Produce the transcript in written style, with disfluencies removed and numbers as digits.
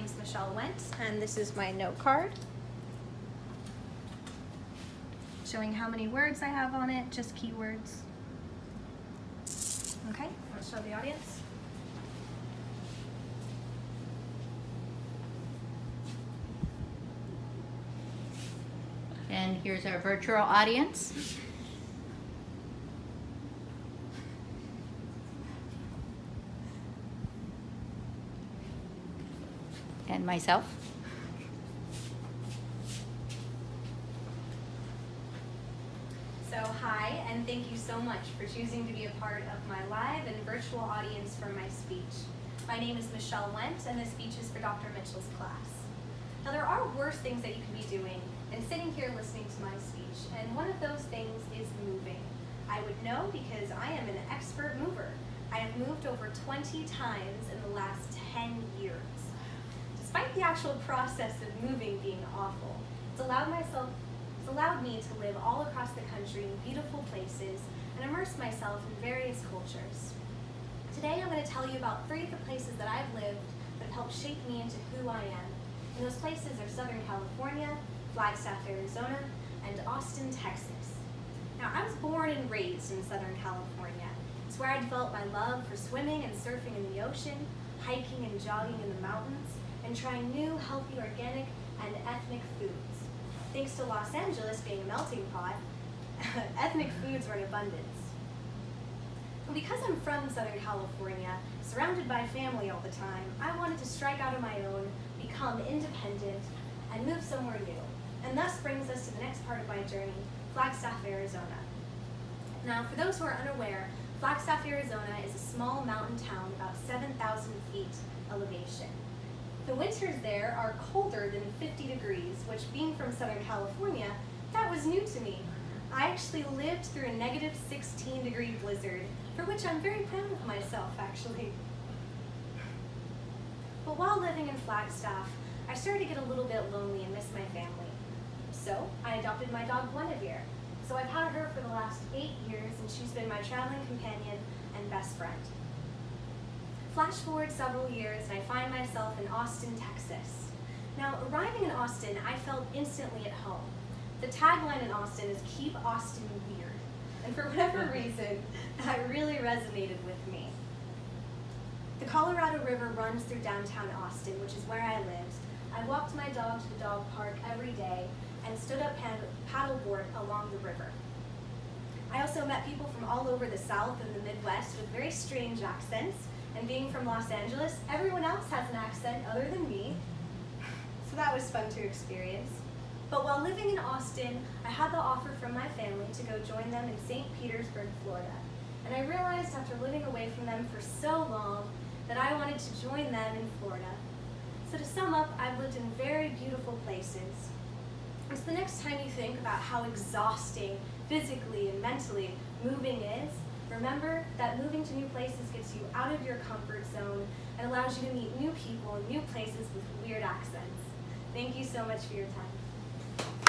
name's Michelle Wendt, and this is my note card showing how many words I have on it, just keywords. Okay, let's show the audience. And here's our virtual audience. And myself. So hi, and thank you so much for choosing to be a part of my live and virtual audience for my speech. My name is Michelle Wendt, and this speech is for Dr. Mitchell's class. Now there are worse things that you can be doing than sitting here listening to my speech, and one of those things is moving. I would know because I am an expert mover. I have moved over 20 times in the last 10 years. Despite the actual process of moving being awful, it's allowed me to live all across the country in beautiful places and immerse myself in various cultures. Today I'm going to tell you about 3 of the places that I've lived that have helped shape me into who I am. And those places are Southern California, Flagstaff, Arizona, and Austin, Texas. Now I was born and raised in Southern California. It's where I developed my love for swimming and surfing in the ocean, hiking and jogging in the mountains, and trying new, healthy, organic, and ethnic foods. Thanks to Los Angeles being a melting pot, ethnic foods are in abundance. And because I'm from Southern California, surrounded by family all the time, I wanted to strike out on my own, become independent, and move somewhere new. And thus brings us to the next part of my journey, Flagstaff, Arizona. Now, for those who are unaware, Flagstaff, Arizona is a small mountain town about 7,000 feet elevation. The winters there are colder than 50 degrees, which being from Southern California, that was new to me. I actually lived through a negative 16-degree blizzard, for which I'm very proud of myself, actually. But while living in Flagstaff, I started to get a little bit lonely and miss my family. So I adopted my dog Guinevere. So I've had her for the last 8 years, and she's been my traveling companion and best friend. Flash forward several years, and I find myself in Austin, Texas. Now, arriving in Austin, I felt instantly at home. The tagline in Austin is "Keep Austin Weird," and for whatever reason, that really resonated with me. The Colorado River runs through downtown Austin, which is where I lived. I walked my dog to the dog park every day and stood up paddleboard along the river. I also met people from all over the South and the Midwest with very strange accents, and being from Los Angeles, everyone else has an accent other than me, so that was fun to experience. But while living in Austin, I had the offer from my family to go join them in St. Petersburg, Florida. And I realized after living away from them for so long that I wanted to join them in Florida. So to sum up, I've lived in very beautiful places. And so the next time you think about how exhausting physically and mentally moving is, remember that moving to new places gets you out of your comfort zone and allows you to meet new people in new places with weird accents. Thank you so much for your time.